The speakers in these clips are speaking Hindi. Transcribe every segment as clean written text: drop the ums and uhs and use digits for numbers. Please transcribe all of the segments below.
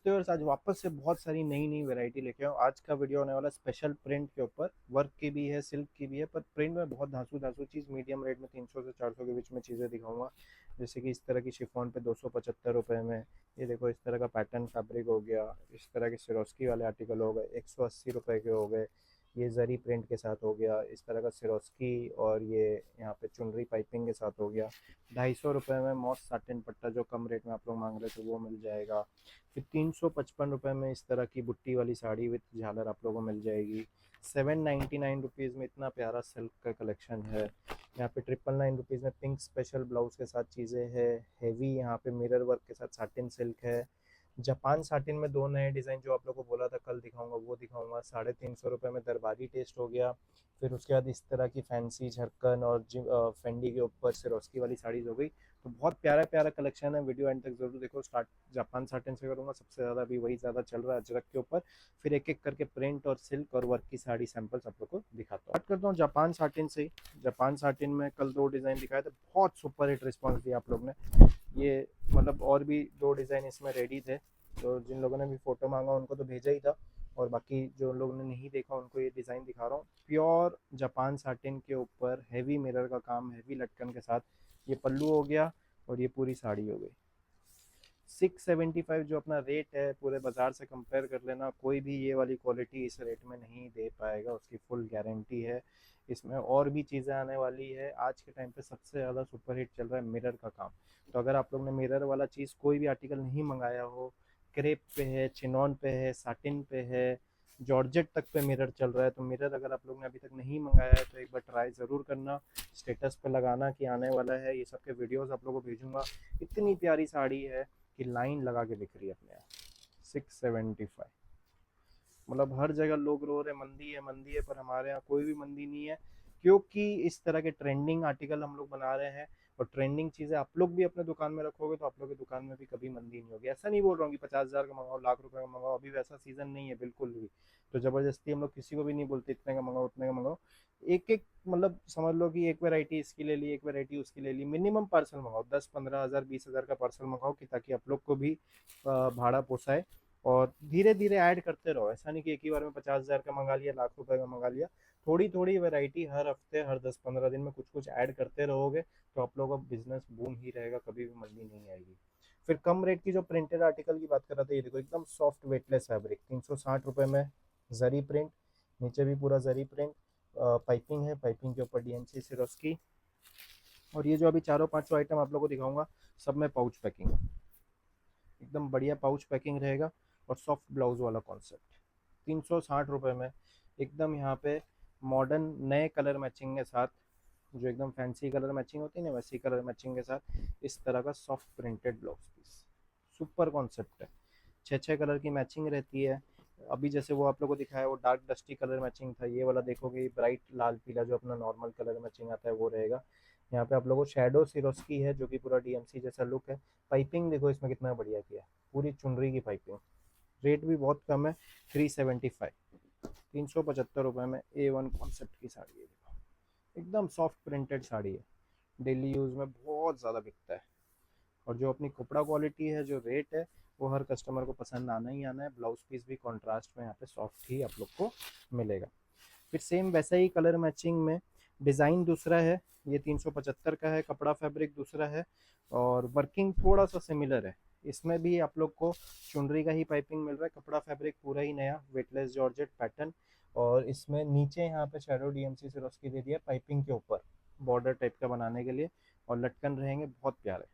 व्यूअर्स, आज वापस से बहुत सारी नई नई वैरायटी लेके आऊँ। आज का वीडियो होने वाला स्पेशल प्रिंट के ऊपर। वर्क की भी है, सिल्क की भी है, पर प्रिंट में बहुत धांसू धांसू चीज़ मीडियम रेट में 300 से 400 के बीच में चीज़ें दिखाऊंगा। जैसे कि इस तरह की शिफॉन पे 275 रुपये में। ये देखो, इस तरह का पैटर्न फैब्रिक हो गया। इस तरह के सिरोस्की वाले आर्टिकल हो गए, 180 रुपये के हो गए। ये जरी प्रिंट के साथ हो गया, इस तरह का सिरोस्की। और ये यहाँ पे चुनरी पाइपिंग के साथ हो गया। 250 रुपये में मॉस साटिन पट्टा, जो कम रेट में आप लोग मांग रहे थे, वो मिल जाएगा। फिर 355 रुपये में इस तरह की बुट्टी वाली साड़ी विथ झालर आप लोगों को मिल जाएगी। 799 रुपीज़ में इतना प्यारा सिल्क का कलेक्शन है। यहाँ पे 999 रुपीज़ में पिंक स्पेशल ब्लाउज के साथ चीज़ें हैं। हैवी यहाँ पे मिरर वर्क के साथ साटिन सिल्क है। जापान साटिन में दो नए डिज़ाइन जो आप लोगों को बोला था कल दिखाऊंगा, वो दिखाऊंगा। 350 रुपये में दरबारी टेस्ट हो गया। फिर उसके बाद इस तरह की फैंसी झरकन और फेंडी के ऊपर सिरोस्की वाली साड़ीज हो गई। तो बहुत प्यारा प्यारा कलेक्शन है। वीडियो एंड तक जरूर देखो। स्टार्ट जापान साटिन से करूंगा, सबसे ज़्यादा अभी वही ज़्यादा चल रहा है अजरक के ऊपर। फिर एक एक करके प्रिंट और सिल्क और वर्क की साड़ी सैंपल्स आप लोग को दिखाता हूँ। स्टार्ट करता हूँ जापान साटिन से ही। जापान साटिन में कल दो डिज़ाइन दिखाए थे, बहुत सुपर हिट रिस्पॉन्स दिया आप लोग ने। ये मतलब और भी दो डिज़ाइन इसमें रेडी थे, तो जिन लोगों ने भी फ़ोटो मांगा उनको तो भेजा ही था। और बाकी जो लोगों ने नहीं देखा उनको ये डिज़ाइन दिखा रहा हूँ। प्योर जापान साटिन के ऊपर हैवी मिरर का काम, हैवी लटकन के साथ। ये पल्लू हो गया और ये पूरी साड़ी हो गई। 675 जो अपना रेट है, पूरे बाजार से कंपेयर कर लेना, कोई भी ये वाली क्वालिटी इस रेट में नहीं दे पाएगा, उसकी फुल गारंटी है। इसमें और भी चीज़ें आने वाली है। आज के टाइम पे सबसे ज़्यादा सुपर हिट चल रहा है मिरर का काम। तो अगर आप लोग ने मिरर वाला चीज़ कोई भी आर्टिकल नहीं मंगाया हो, क्रेप पे है, चिनॉन पे है, साटिन पे है, जॉर्जेट तक पे मिरर चल रहा है, तो मिरर अगर आप लोग ने अभी तक नहीं मंगाया है तो एक बार ट्राई ज़रूर करना। स्टेटस पे लगाना कि आने वाला है। ये सब के वीडियोस आप लोगों को भेजूंगा। इतनी प्यारी साड़ी है कि लाइन लगा के बिक रही है अपने यहाँ। 675, मतलब हर जगह लोग रो रहे मंदी है मंदी है, पर हमारे यहाँ कोई भी मंदी नहीं है। क्योंकि इस तरह के ट्रेंडिंग आर्टिकल हम लोग बना रहे हैं। और ट्रेंडिंग चीज़ें आप लोग भी अपने दुकान में रखोगे तो आप लोग की दुकान में भी कभी मंदी नहीं होगी। ऐसा नहीं बोल रहा हूँ कि 50,000 का मंगाओ, लाख रुपए का मंगाओ, अभी वैसा सीजन नहीं है बिल्कुल भी। तो ज़बरदस्ती हम लोग किसी को भी नहीं बोलते इतने का मंगाओ उतने का मंगाओ। एक एक मतलब समझ लो कि एक वैरायटी इसकी ले ली, एक वैरायटी उसकी ले ली। मिनिमम पार्सल मंगाओ, 10-15 हज़ार 20 हज़ार का पार्सल मंगाओ, कि ताकि आप लोग को भी भाड़ा पोसाए। और धीरे धीरे ऐड करते रहो। ऐसा नहीं कि एक ही बार में 50,000 का मंगा लिया, लाख रुपए का मंगा लिया। थोड़ी थोड़ी वैरायटी हर हफ्ते, हर 10-15 दिन में कुछ कुछ ऐड करते रहोगे तो आप लोगों का बिजनेस बूम ही रहेगा, कभी भी मंदी नहीं आएगी। फिर कम रेट की जो प्रिंटेड आर्टिकल की बात कर रहा था, ये देखो एकदम सॉफ्ट वेटलेस फैब्रिक, 360 रुपये में। जरी प्रिंट, नीचे भी पूरा जरी प्रिंट। पाइपिंग है, पाइपिंग के ऊपर डीएमसी सिरोस्की। और ये जो अभी चारों पांचों आइटम आप लोगों को दिखाऊंगा, सब में पाउच पैकिंग, एकदम बढ़िया पाउच पैकिंग रहेगा। और सॉफ्ट ब्लाउज वाला कॉन्सेप्ट, 360 रुपये में। एकदम यहाँ पे मॉडर्न नए कलर मैचिंग के साथ, जो एकदम फैंसी कलर मैचिंग होती है ना, वैसी कलर मैचिंग के साथ इस तरह का soft printed blouse piece. Super concept है। छः छः कलर की मैचिंग रहती है। अभी जैसे वो आप लोगों को दिखाया वो डार्क डस्टी कलर मैचिंग था, ये वाला देखोगे ब्राइट लाल पीला जो अपना नॉर्मल कलर मैचिंग आता है वो रहेगा। यहाँ पे आप लोगों को शेडो सिरोस्की है, जो कि पूरा डीएमसी जैसा लुक है। पाइपिंग देखो इसमें कितना बढ़िया किया है, पूरी चुनरी की पाइपिंग। रेट भी बहुत कम है, 375, 375 रुपये में A1 कॉन्सेप्ट की साड़ी है। देखो एकदम सॉफ्ट प्रिंटेड साड़ी है, डेली यूज़ में बहुत ज़्यादा बिकता है। और जो अपनी कपड़ा क्वालिटी है, जो रेट है, वो हर कस्टमर को पसंद आना ही आना है। ब्लाउज पीस भी कॉन्ट्रास्ट में यहाँ पे सॉफ्ट ही आप लोग को मिलेगा। फिर सेम वैसा ही कलर मैचिंग में डिज़ाइन दूसरा है। ये 375 का है, कपड़ा फैब्रिक दूसरा है। और वर्किंग थोड़ा सा सिमिलर है। इसमें भी आप लोग को चुनरी का ही पाइपिंग मिल रहा है, कपड़ा फैब्रिक पूरा ही नया वेटलेस जॉर्जेट पैटर्न। और इसमें नीचे यहाँ पे शेडो डीएमसी सिरोस्की दे दिया पाइपिंग के ऊपर, बॉर्डर टाइप का बनाने के लिए। और लटकन रहेंगे बहुत प्यारे।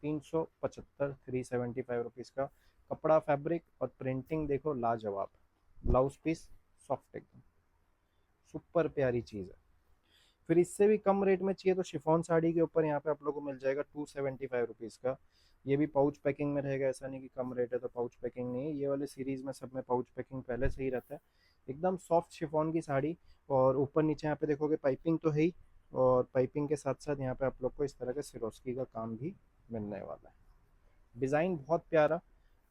375, 375 रुपीज़ का कपड़ा फैब्रिक। और प्रिंटिंग देखो लाजवाब, ब्लाउज पीस सॉफ्ट एकदम, सुपर प्यारी चीज़ है। फिर इससे भी कम रेट में चाहिए तो शिफॉन साड़ी के ऊपर यहाँ पे आप लोगों को मिल जाएगा 275 रुपीज़ का। ये भी पाउच पैकिंग में रहेगा, ऐसा नहीं कि कम रेट है तो पाउच पैकिंग नहीं है। ये वाले सीरीज में सब में पाउच पैकिंग पहले से ही रहता है। एकदम सॉफ्ट शिफॉन की साड़ी। और ऊपर नीचे यहाँ पे देखोगे पाइपिंग तो है ही। और पाइपिंग के साथ साथ यहाँ पे आप लोग को इस तरह के सिरोस्की का काम भी मिलने वाला है। डिज़ाइन बहुत प्यारा।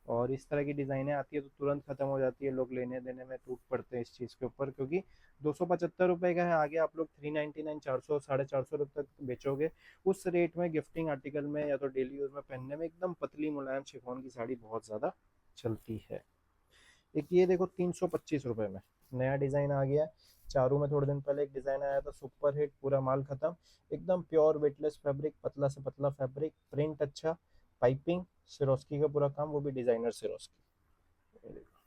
और इस तरह की डिज़ाइनें आती है तो तुरंत ख़त्म हो जाती है, लोग लेने देने में टूट पड़ते हैं इस चीज़ के ऊपर, क्योंकि 275 रुपये का है, आगे आप लोग 399, 400, 450 रुपये तक बेचोगे। उस रेट में गिफ्टिंग आर्टिकल में या तो डेली यूज़ में पहनने में एकदम पतली मुलायम शिफॉन की साड़ी बहुत ज़्यादा चलती है। एक ये देखो 325 रुपये में नया डिज़ाइन आ गया है। चारू में थोड़े दिन पहले एक डिज़ाइन आया था, सुपर हिट, पूरा माल खत्म। एकदम प्योर वेटलेस फैब्रिक, पतला से पतला फैब्रिक, प्रिंट अच्छा, पाइपिंग, सिरोस्की का पूरा काम, वो भी डिज़ाइनर सिरोस्की। ये देखो,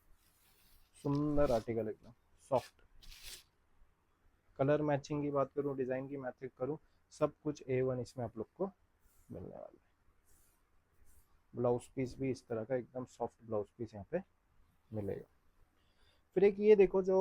सुंदर आर्टिकल एकदम सॉफ्ट। कलर मैचिंग की बात करूँ, डिज़ाइन की मैचिंग करूँ, सब कुछ A1 इसमें आप लोग को मिलने वाला है। ब्लाउज पीस भी इस तरह का एकदम सॉफ्ट ब्लाउज पीस यहाँ पे मिलेगा। फिर एक ये देखो जो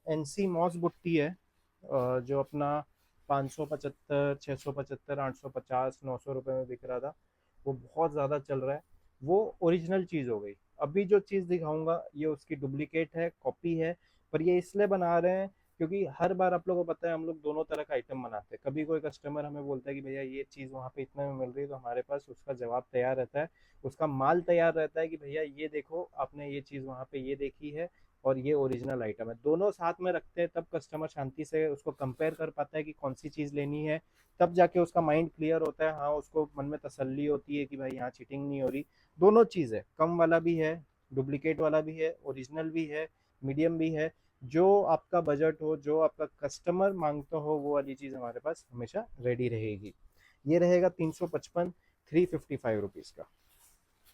एनसी मॉस बुट्टी है, जो अपना 575, 675, 850, 900 रुपये में बिक रहा था, वो बहुत ज़्यादा चल रहा है। वो ओरिजिनल चीज़ हो गई। अभी जो चीज़ दिखाऊंगा ये उसकी डुप्लीकेट है, कॉपी है। पर ये इसलिए बना रहे हैं क्योंकि हर बार आप लोगों को पता है हम लोग दोनों तरह का आइटम बनाते हैं। कभी कोई कस्टमर हमें बोलता है कि भैया ये चीज़ वहाँ पे इतने में मिल रही है, तो हमारे पास उसका जवाब तैयार रहता है, उसका माल तैयार रहता है कि भैया ये देखो, आपने ये चीज़ वहाँ पे ये देखी है और ये ओरिजिनल आइटम है। दोनों साथ में रखते हैं, तब कस्टमर शांति से उसको कंपेयर कर पाता है कि कौन सी चीज़ लेनी है। तब जाके उसका माइंड क्लियर होता है, हाँ उसको मन में तसल्ली होती है कि भाई यहाँ चीटिंग नहीं हो रही। दोनों चीज़ है, कम वाला भी है, डुप्लीकेट वाला भी है, ओरिजिनल भी है, मीडियम भी है। जो आपका बजट हो, जो आपका कस्टमर मांगता हो, वो वाली चीज़ हमारे पास हमेशा रेडी रहेगी। ये रहेगा 355, 355 रुपीज़ का।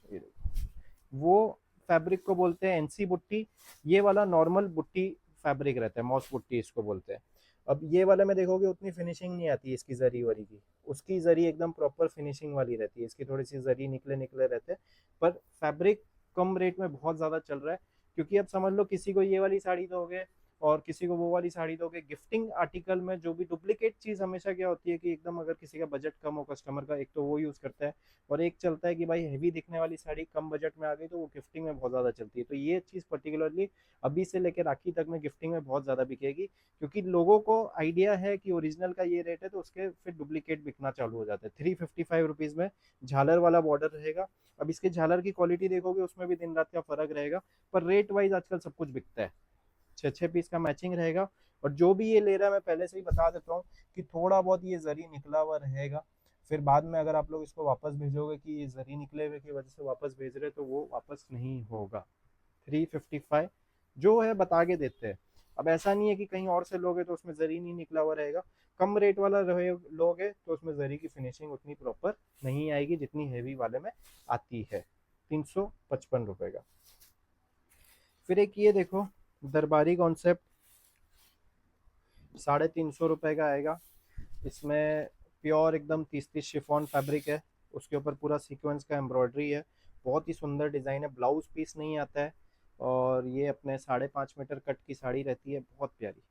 ये देखो, वो फैब्रिक को बोलते हैं एनसी बुट्टी। ये वाला नॉर्मल बुट्टी फैब्रिक रहता है, मॉस बुट्टी इसको बोलते हैं। अब ये वाले में देखोगे उतनी फिनिशिंग नहीं आती है इसकी जरी वरी की, उसकी जरी एकदम प्रॉपर फिनिशिंग वाली रहती है, इसकी थोड़ी सी जरी निकले निकले रहते हैं। पर फैब्रिक कम रेट में बहुत ज़्यादा चल रहा है, क्योंकि अब समझ लो किसी को ये वाली साड़ी दोगे और किसी को वो वाली साड़ी दोगे, गिफ्टिंग आर्टिकल में जो भी डुप्लीकेट चीज़ हमेशा क्या होती है कि एकदम अगर किसी का बजट कम हो कस्टमर का, एक तो वो यूज़ करता है, और एक चलता है कि भाई हैवी दिखने वाली साड़ी कम बजट में आ गई तो वो गिफ्टिंग में बहुत ज़्यादा चलती है। तो ये चीज़ पर्टिकुलरली अभी से लेकर राखी तक में गिफ्टिंग में बहुत ज़्यादा बिकेगी, क्योंकि लोगों को आइडिया है कि ओरिजिनल का ये रेट है, तो उसके फिर डुप्लीकेट बिकना चालू हो जाता है। 355 रुपीज़ में झालर वाला बॉर्डर रहेगा। अब इसके झालर की क्वालिटी देखोगे उसमें भी दिन रात का फर्क रहेगा, पर रेट वाइज आजकल सब कुछ बिकता है। 6-6 पीस का मैचिंग रहेगा। और जो भी ये ले रहा है, मैं पहले से ही बता देता हूँ कि थोड़ा बहुत ये जरी निकला हुआ रहेगा। फिर बाद में अगर आप लोग इसको वापस भेजोगे कि ये जरी निकले हुए की वजह से वापस भेज रहे, तो वो वापस नहीं होगा। 355 जो है बता के देते हैं। अब ऐसा नहीं है कि कहीं और से लोगे तो उसमें जरी नहीं निकला हुआ रहेगा। कम रेट वाला रहे लोगे तो उसमें जरी की फिनिशिंग उतनी प्रॉपर नहीं आएगी जितनी हैवी वाले में आती है। 355 रुपये का। फिर एक ये देखो दरबारी कॉन्सेप्ट, 350 रुपये का आएगा। इसमें प्योर एकदम 30-30 शिफॉन फैब्रिक है, उसके ऊपर पूरा सीक्वेंस का एम्ब्रॉयडरी है। बहुत ही सुंदर डिज़ाइन है, ब्लाउज पीस नहीं आता है। और ये अपने 5.5 मीटर कट की साड़ी रहती है, बहुत प्यारी।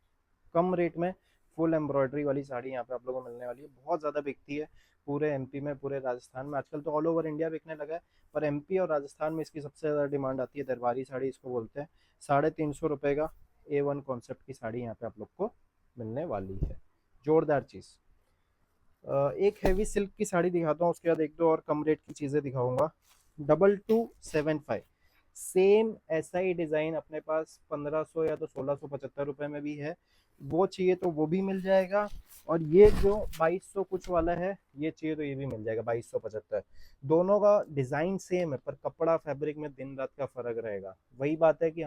कम रेट में फुल एम्ब्रॉयडरी वाली साड़ी यहाँ पे आप लोगों को मिलने वाली है, बहुत ज़्यादा बिकती है पूरे एमपी में, पूरे राजस्थान में, आजकल तो ऑल ओवर इंडिया बिकने लगा है। पर एमपी और राजस्थान में इसकी सबसे ज़्यादा डिमांड आती है, दरबारी साड़ी इसको बोलते हैं। 350 रुपये का A1 कॉन्सेप्ट की साड़ी यहाँ पे आप लोग को मिलने वाली है, जोरदार चीज़। एक हैवी सिल्क की साड़ी दिखाता हूँ, उसके बाद एक दो और कम रेट की चीज़ें दिखाऊंगा। 2275, सेम ऐसा ही डिज़ाइन अपने पास 1500 या तो 1675 रुपये में भी है। वो चाहिए तो वो भी मिल जाएगा। और ये जो 2200 कुछ वाला है, ये चाहिए तो ये भी मिल जाएगा 2275। दोनों का डिज़ाइन सेम है, पर कपड़ा फैब्रिक में दिन रात का फ़र्क रहेगा। वही बात है कि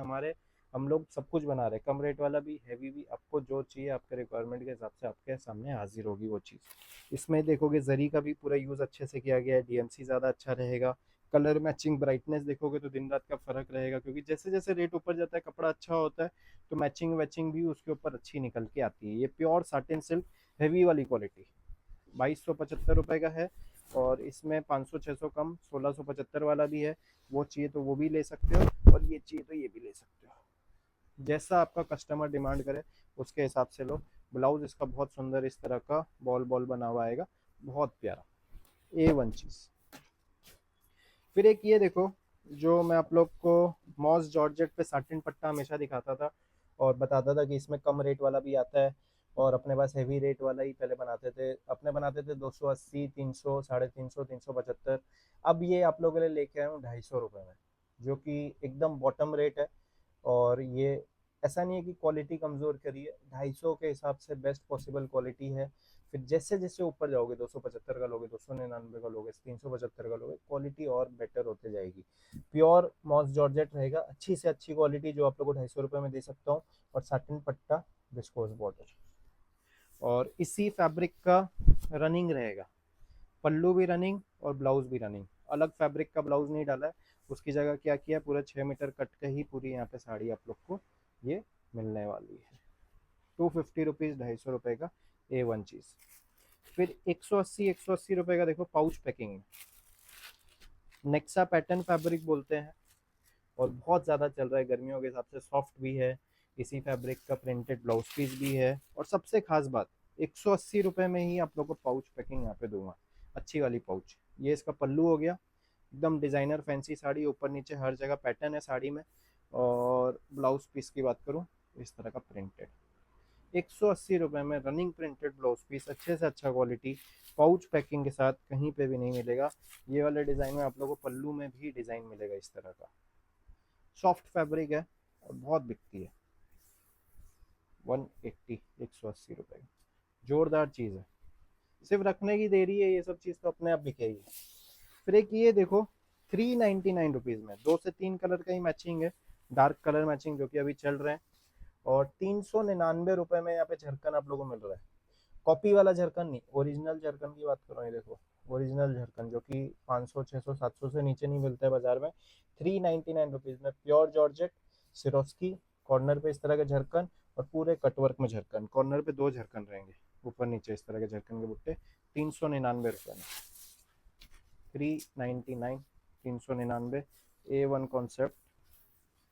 हम लोग सब कुछ बना रहे हैं, कम रेट वाला भी, हैवी भी। आपको जो चाहिए आपके रिक्वायरमेंट के हिसाब से आपके सामने हाजिर होगी वो चीज़। इसमें देखोगे जरी का भी पूरा यूज़ अच्छे से किया गया है, डीएमसी ज़्यादा अच्छा रहेगा। कलर मैचिंग ब्राइटनेस देखोगे तो दिन रात का फ़र्क रहेगा, क्योंकि जैसे जैसे रेट ऊपर जाता है कपड़ा अच्छा होता है, तो मैचिंग वैचिंग भी उसके ऊपर अच्छी निकल के आती है। ये प्योर साटिन सिल्क हैवी वाली क्वालिटी 2275 रुपये का है। और इसमें 500-600 कम 1675 वाला भी है, वो चाहिए तो वो भी ले सकते हो, और ये चाहिए तो ये भी ले सकते हो। जैसा आपका कस्टमर डिमांड करे उसके हिसाब से लो। ब्लाउज इसका बहुत सुंदर इस तरह का बॉल बॉल बना हुआ आएगा, बहुत प्यारा, A1 चीज़। फिर एक ये देखो, जो मैं आप लोग को मॉस जॉर्जेट पे साटिन पट्टा हमेशा दिखाता था और बताता था कि इसमें कम रेट वाला भी आता है, और अपने पास हैवी रेट वाला ही पहले बनाते थे। अपने बनाते थे 280, 300, 350, 375। अब ये आप लोगों के लिए लेके आया हूँ 250 रुपये में। जो कि एकदम बॉटम रेट है। और ये ऐसा नहीं है कि क्वालिटी कमज़ोर करी है, 250 के हिसाब से बेस्ट पॉसिबल क्वालिटी है। फिर जैसे जैसे ऊपर जाओगे, 275 का लोगे, 299 का लोगे, 375 का लोगे, क्वालिटी और बेटर होते जाएगी। प्योर मॉस जॉर्जेट रहेगा, अच्छी से अच्छी क्वालिटी जो आप लोगों को 250 में दे सकता हूँ। और साटिन पट्टा, विस्कोस बॉर्डर, और इसी फैब्रिक का रनिंग रहेगा, पल्लू भी रनिंग और ब्लाउज भी रनिंग। अलग फैब्रिक का ब्लाउज नहीं डाला है, उसकी जगह क्या किया, पूरा 6 मीटर कट के ही पूरी यहाँ पे साड़ी आप लोग को ये मिलने वाली है। 250 रुपीज़, 250 रुपये का A1 चीज़। फिर 180 का देखो पाउच पैकिंग में, नेक्सा पैटर्न फैब्रिक बोलते हैं और बहुत ज़्यादा चल रहा है गर्मियों के हिसाब से, सॉफ्ट भी है। इसी फैब्रिक का प्रिंटेड ब्लाउज पीस भी है। और सबसे खास बात, 180 रुपये में ही आप लोग को पाउच पैकिंग यहाँ पे दूंगा, अच्छी वाली पाउच। ये इसका पल्लू हो गया, एकदम डिज़ाइनर फैंसी साड़ी, ऊपर नीचे हर जगह पैटर्न है साड़ी में। और ब्लाउज पीस की बात करूँ, इस तरह का प्रिंटेड, 180 रुपये में रनिंग प्रिंटेड ब्लाउज पीस, अच्छे से अच्छा क्वालिटी, पाउच पैकिंग के साथ, कहीं पे भी नहीं मिलेगा। ये वाले डिज़ाइन में आप लोगों को पल्लू में भी डिज़ाइन मिलेगा इस तरह का। सॉफ्ट फैब्रिक है और बहुत बिकती है। 180, 180 रुपये, जोरदार चीज़ है। सिर्फ रखने की देरी है, ये सब चीज़ तो अपने आप बिकेगी। फिर एक ये देखो, 399 रुपीज़ में 2 से 3 कलर का ही मैचिंग है, डार्क कलर मैचिंग जो कि अभी चल रहे हैं। और 399 रुपये में यहाँ पे झरकन आप लोगों को मिल रहा है। कॉपी वाला झरकन नहीं, ओरिजिनल झरकन की बात कर रहा हूँ। ये देखो ओरिजिनल झरकन, जो कि 500, 600, 700 से नीचे नहीं मिलता है बाजार में। 399 रुपीज़ में प्योर जॉर्जेट सिरोस्की, कॉर्नर पे इस तरह के झरकन और पूरे कटवर्क में झरकन, कॉर्नर पे 2 झरकन रहेंगे, ऊपर नीचे इस तरह के झरकन के बुट्टे। 399 रुपये में, 399, 399। A1 कॉन्सेप्ट,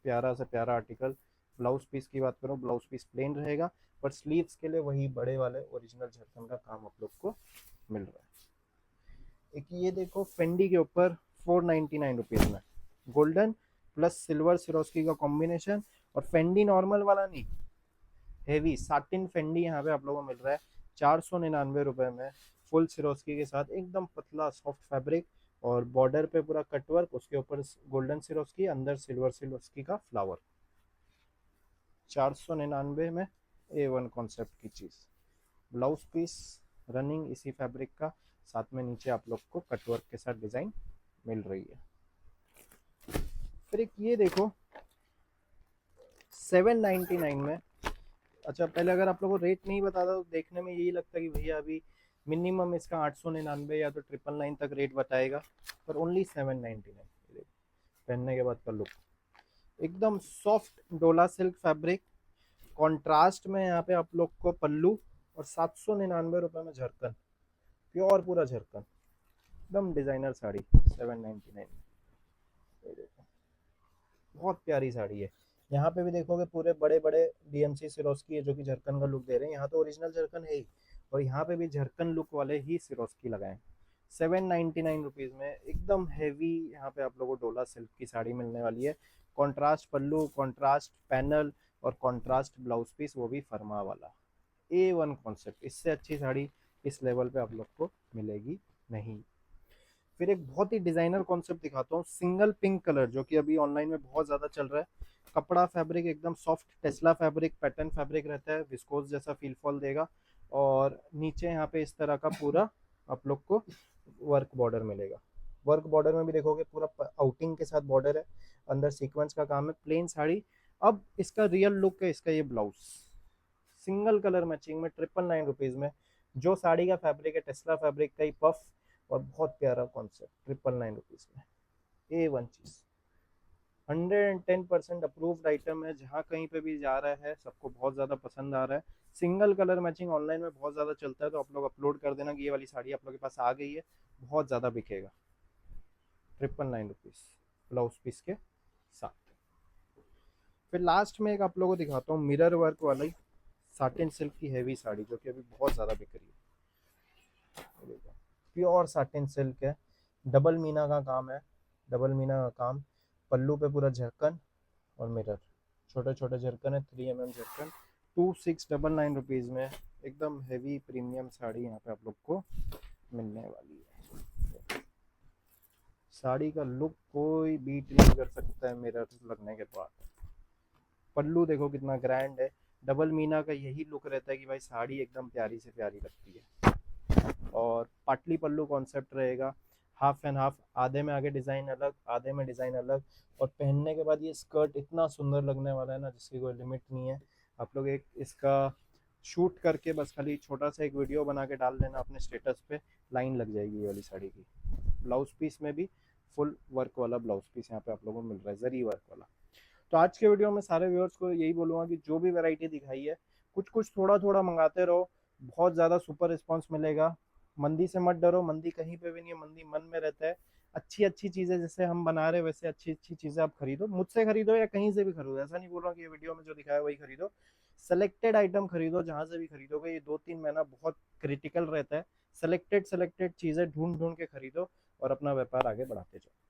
प्यारा से प्यारा आर्टिकल। ब्लाउज पीस की बात करूँ, ब्लाउज पीस प्लेन रहेगा, पर स्लीव्स के लिए वही बड़े वाले ओरिजिनल झरकन का काम आप लोग को मिल रहा है। एक ये देखो फेंडी के ऊपर 499 रुपीज़ में, गोल्डन प्लस सिल्वर सिरोस्की का कॉम्बिनेशन। और फेंडी नॉर्मल वाला नहीं, हेवी साटिन फेंडी यहाँ पे आप लोगों को मिल रहा है 499 रुपये में, फुल सिरोस्की के साथ, एकदम पतला सॉफ्ट फैब्रिक। और बॉर्डर पे पूरा कटवर्क, उसके ऊपर गोल्डन सिरोस्की, अंदर सिल्वर सिरोस्की का फ्लावर। 499 में A1 कॉन्सेप्ट की चीज़। ब्लाउज पीस रनिंग इसी फैब्रिक का, साथ में नीचे आप लोग को कटवर्क के साथ डिज़ाइन मिल रही है। फिर एक ये देखो 799 में। अच्छा पहले अगर आप लोगों को रेट नहीं बताता तो देखने में यही लगता कि भैया अभी मिनिमम इसका 899 या तो 999 तक रेट बताएगा, पर ओनली 799। पहनने के बाद का लुक, एकदम सॉफ्ट डोला सिल्क फैब्रिक, कॉन्ट्रास्ट में यहाँ पे आप लोग को पल्लू, और 799 रुपये में झरकन, प्योर पूरा झरकन, एकदम डिजाइनर साड़ी 799 में। बहुत प्यारी साड़ी है। यहाँ पे भी देखोगे पूरे बड़े बड़े DMC सिरोस्की है जो कि झरकन का लुक दे रहे हैं। यहाँ तो ओरिजिनल झरकन है ही, और यहाँ पे भी झरकन लुक वाले ही सिरोस्की लगाए। 799 रुपीज़ में एकदम हैवी यहाँ पे आप लोगों को डोला सिल्क की साड़ी मिलने वाली है। कॉन्ट्रास्ट पल्लू, कॉन्ट्रास्ट पैनल और कॉन्ट्रास्ट ब्लाउज पीस, वो भी फरमा वाला। A1 कॉन्सेप्ट, इससे अच्छी साड़ी इस लेवल पे आप लोग को मिलेगी नहीं। फिर एक बहुत ही डिजाइनर कॉन्सेप्ट दिखाता हूँ, सिंगल पिंक कलर, जो कि अभी ऑनलाइन में बहुत ज्यादा चल रहा है। कपड़ा फैब्रिक एकदम soft Tesla fabric, pattern fabric रहता है, विस्कोस जैसा फील फॉल देगा। और नीचे यहाँ पे इस तरह का पूरा आप लोग को वर्क बॉर्डर मिलेगा। वर्क बॉर्डर में भी देखोगे पूरा आउटिंग के साथ बॉर्डर है, अंदर सीक्वेंस का काम है, प्लेन साड़ी। अब इसका रियल लुक है इसका ये ब्लाउज, सिंगल कलर मैचिंग में 999 रुपीज़ में। जो साड़ी का फैब्रिक है टेस्ला फैब्रिक का ही पफ, और बहुत प्यारा कॉन्सेप्ट 999 रुपीज़ में। A1 चीज़, 110% अप्रूव्ड आइटम है, जहाँ कहीं पे भी जा रहा है सबको बहुत ज़्यादा पसंद आ रहा है। सिंगल कलर मैचिंग ऑनलाइन में बहुत ज़्यादा चलता है, तो आप लोग अपलोड कर देना कि ये वाली साड़ी आप लोग के पास आ गई है, बहुत ज़्यादा बिकेगा। 999 रुपीज़ ब्लाउज पीस के साथ। फिर लास्ट में एक आप लोगों को दिखाता हूँ मिरर वर्क वाली साटिन सिल्क की हैवी साड़ी, जो कि अभी बहुत ज़्यादा बिक रही है। प्योर साटिन सिल्क है, डबल मीना का काम है, डबल मीना का काम, पल्लू पे पूरा झरकन और मिरर, छोटे छोटे झरकन है, 3 mm झरकन। 2699 रुपीज़ में एकदम हैवी प्रीमियम साड़ी यहाँ पे आप लोग को मिलने वाली है। साड़ी का लुक कोई बीट नहीं कर सकता है मिरर लगने के बाद। पल्लू देखो कितना ग्रैंड है। डबल मीना का यही लुक रहता है कि भाई साड़ी एकदम प्यारी से प्यारी लगती है। और पाटली पल्लू कॉन्सेप्ट रहेगा, हाफ एंड हाफ, आधे में आगे डिज़ाइन अलग, आधे में डिज़ाइन अलग। और पहनने के बाद ये स्कर्ट इतना सुंदर लगने वाला है ना, जिसकी कोई लिमिट नहीं है। आप लोग एक इसका शूट करके बस खाली छोटा सा एक वीडियो बना के डाल देना अपने स्टेटस पे, लाइन लग जाएगी ये वाली साड़ी की। ब्लाउज पीस में भी फुल वर्क वाला ब्लाउज पीस यहाँ पे आप लोगों को मिल रहा है, जरी वर्क वाला। तो आज के वीडियो में सारे व्यूअर्स को यही बोलूँगा कि जो भी वैरायटी दिखाई है, कुछ कुछ थोड़ा थोड़ा मंगाते रहो, बहुत ज़्यादा सुपर रिस्पॉन्स मिलेगा। मंदी से मत डरो, मंदी कहीं पे भी नहीं है, मंदी मन में रहता है। अच्छी अच्छी चीज़ें जैसे हम बना रहे हैं वैसे अच्छी अच्छी चीज़ें आप खरीदो, मुझसे खरीदो या कहीं से भी खरीदो, ऐसा नहीं बोल रहा कि ये वीडियो में जो दिखाया वही खरीदो। सेलेक्टेड आइटम खरीदो, जहाँ से भी खरीदोगे। ये 2-3 महीना बहुत क्रिटिकल रहता है। सेलेक्टेड सेलेक्टेड चीज़ें ढूंढ ढूंढ के खरीदो और अपना व्यापार आगे बढ़ाते जाओ।